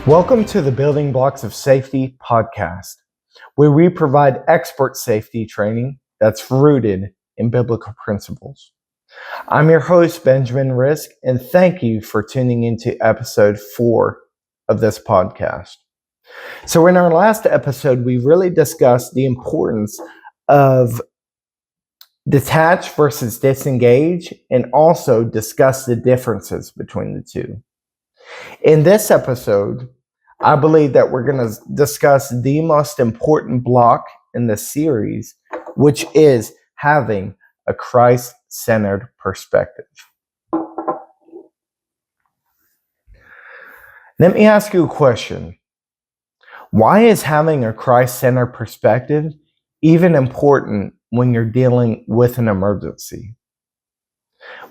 Welcome to the Building Blocks of Safety podcast, where we provide expert safety training that's rooted in biblical principles. I'm your host, Benjamin Risk, and thank you for tuning into episode 4 of this podcast. So in our last episode, we really discussed the importance of detach versus disengage, and also discuss the differences between the two. In this episode, I believe that we're going to discuss the most important block in the series, which is having a Christ-centered perspective. Let me ask you a question. Why is having a Christ-centered perspective even important when you're dealing with an emergency?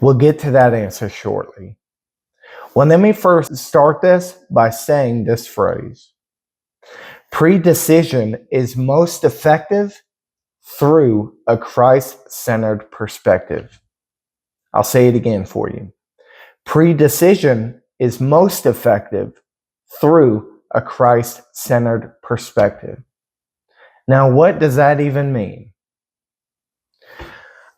We'll get to that answer shortly. Well, let me first start this by saying this phrase. Pre-decision is most effective through a Christ-centered perspective. I'll say it again for you. Pre-decision is most effective through a Christ-centered perspective. Now, what does that even mean?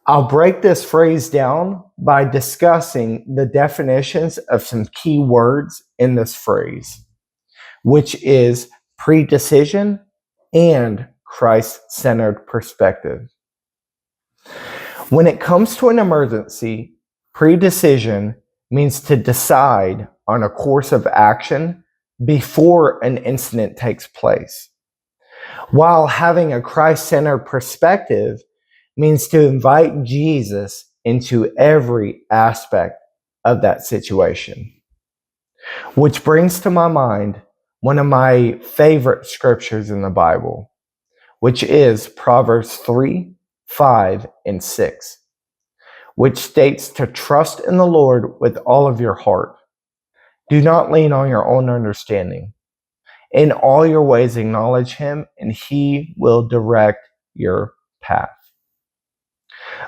I'll break this phrase down by discussing the definitions of some key words in this phrase, which is pre-decision and Christ-centered perspective. When it comes to an emergency, pre-decision means to decide on a course of action before an incident takes place, while having a Christ-centered perspective means to invite Jesus into every aspect of that situation. Which brings to my mind one of my favorite scriptures in the Bible, which is Proverbs 3, 5, and 6, which states to trust in the Lord with all of your heart. Do not lean on your own understanding. In all your ways acknowledge Him, and He will direct your path.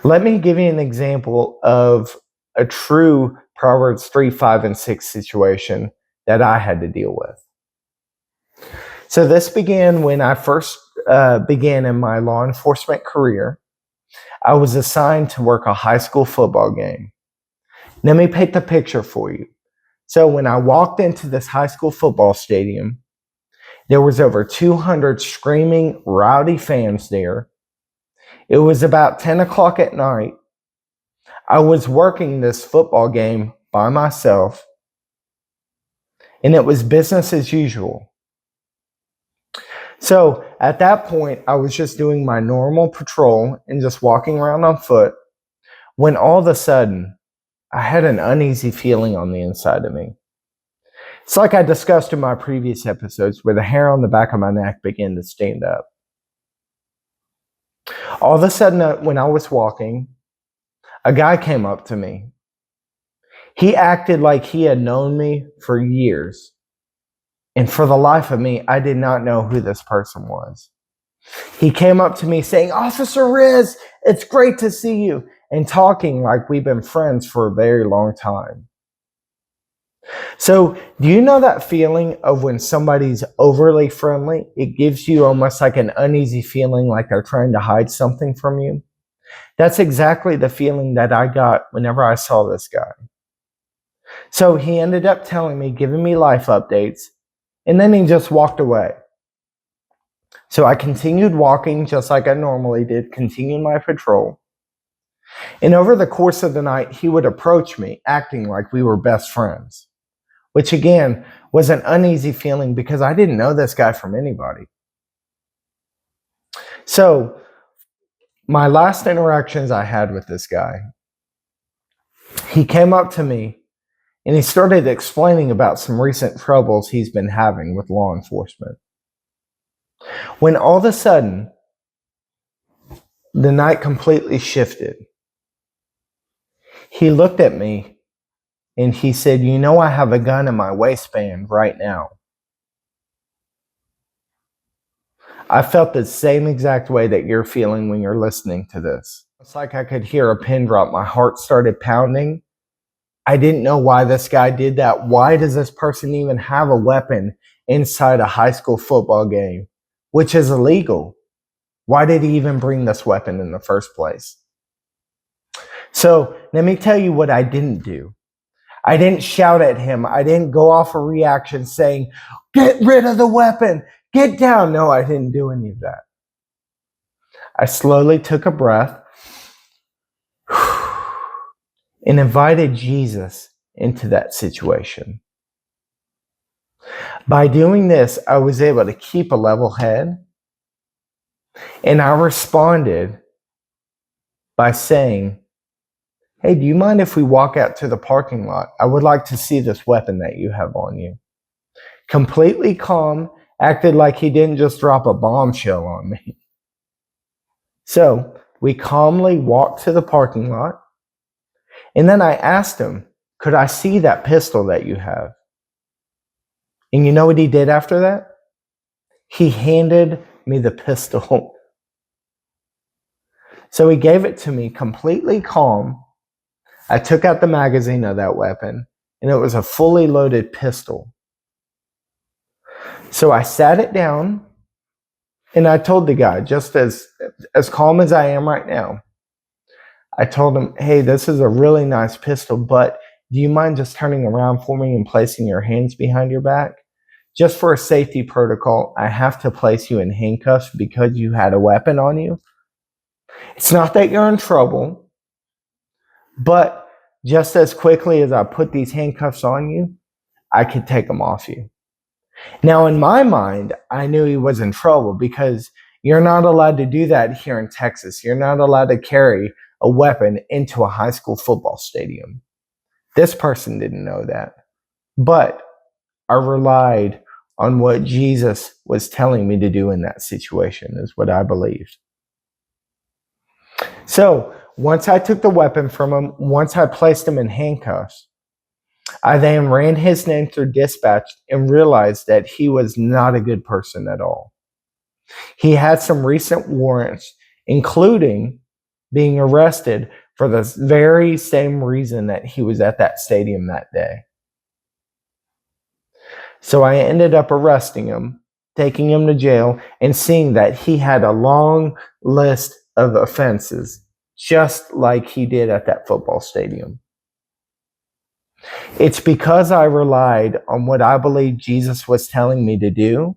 Let me give you an example of a true Proverbs 3, 5, and 6 situation that I had to deal with. So this began when I first began in my law enforcement career. I was assigned to work a high school football game. Let me paint the picture for you. So when I walked into this high school football stadium, there was over 200 screaming, rowdy fans there. It was about 10 o'clock at night. I was working this football game by myself, and it was business as usual. So at that point, I was just doing my normal patrol and just walking around on foot, when all of a sudden, I had an uneasy feeling on the inside of me. It's like I discussed in my previous episodes, where the hair on the back of my neck began to stand up. All of a sudden, when I was walking, a guy came up to me. He acted like he had known me for years. And for the life of me, I did not know who this person was. He came up to me saying, "Officer Riz, it's great to see you," and talking like we've been friends for a very long time. So, do you know that feeling of when somebody's overly friendly? It gives you almost like an uneasy feeling, like they're trying to hide something from you. That's exactly the feeling that I got whenever I saw this guy. So he ended up telling me, giving me life updates, and then he just walked away. So I continued walking just like I normally did, continuing my patrol. And over the course of the night, he would approach me, acting like we were best friends, which again was an uneasy feeling because I didn't know this guy from anybody. So my last interactions I had with this guy, he came up to me and he started explaining about some recent troubles he's been having with law enforcement. When all of a sudden, the night completely shifted. He looked at me and he said, "You know, I have a gun in my waistband right now." I felt the same exact way that you're feeling when you're listening to this. It's like I could hear a pin drop. My heart started pounding. I didn't know why this guy did that. Why does this person even have a weapon inside a high school football game, which is illegal. Why did he even bring this weapon in the first place? So let me tell you what I didn't do. I didn't shout at him. I didn't go off a reaction saying, "Get rid of the weapon, get down." No, I didn't do any of that. I slowly took a breath and invited Jesus into that situation. By doing this, I was able to keep a level head, and I responded by saying, "Hey, do you mind if we walk out to the parking lot? I would like to see this weapon that you have on you." Completely calm, acted like he didn't just drop a bombshell on me. So we calmly walked to the parking lot, and then I asked him, "Could I see that pistol that you have?" And you know what he did after that? He handed me the pistol. So he gave it to me completely calm. I took out the magazine of that weapon, and it was a fully loaded pistol. So I sat it down, and I told the guy, just as calm as I am right now, I told him, "Hey, this is a really nice pistol, but do you mind just turning around for me and placing your hands behind your back? Just for a safety protocol, I have to place you in handcuffs because you had a weapon on you. It's not that you're in trouble, but just as quickly as I put these handcuffs on you, I could take them off you." Now, in my mind, I knew he was in trouble because you're not allowed to do that here in Texas. You're not allowed to carry a weapon into a high school football stadium. This person didn't know that, but I relied on what Jesus was telling me to do in that situation, is what I believed. So once I took the weapon from him, once I placed him in handcuffs, I then ran his name through dispatch and realized that he was not a good person at all. He had some recent warrants, including being arrested for the very same reason that he was at that stadium that day. So I ended up arresting him, taking him to jail, and seeing that he had a long list of offenses, just like he did at that football stadium. It's because I relied on what I believe Jesus was telling me to do,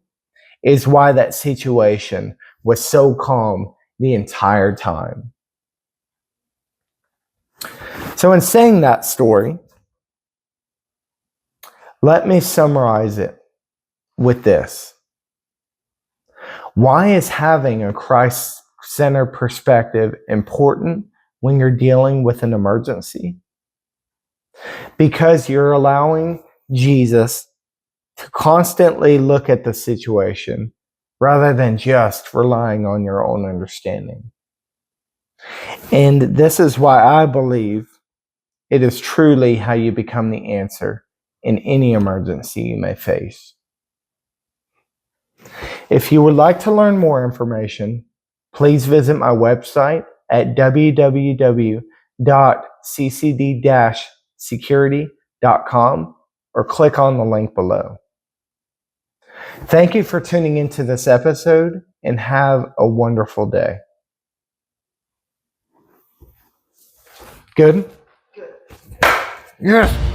is why that situation was so calm the entire time. So in saying that story, let me summarize it with this. Why is having a Christ-centered perspective important when you're dealing with an emergency? Because you're allowing Jesus to constantly look at the situation rather than just relying on your own understanding. And this is why I believe it is truly how you become the answer in any emergency you may face. If you would like to learn more information, please visit my website at www.ccd-security.com or click on the link below. Thank you for tuning into this episode and have a wonderful day. Good? Yes.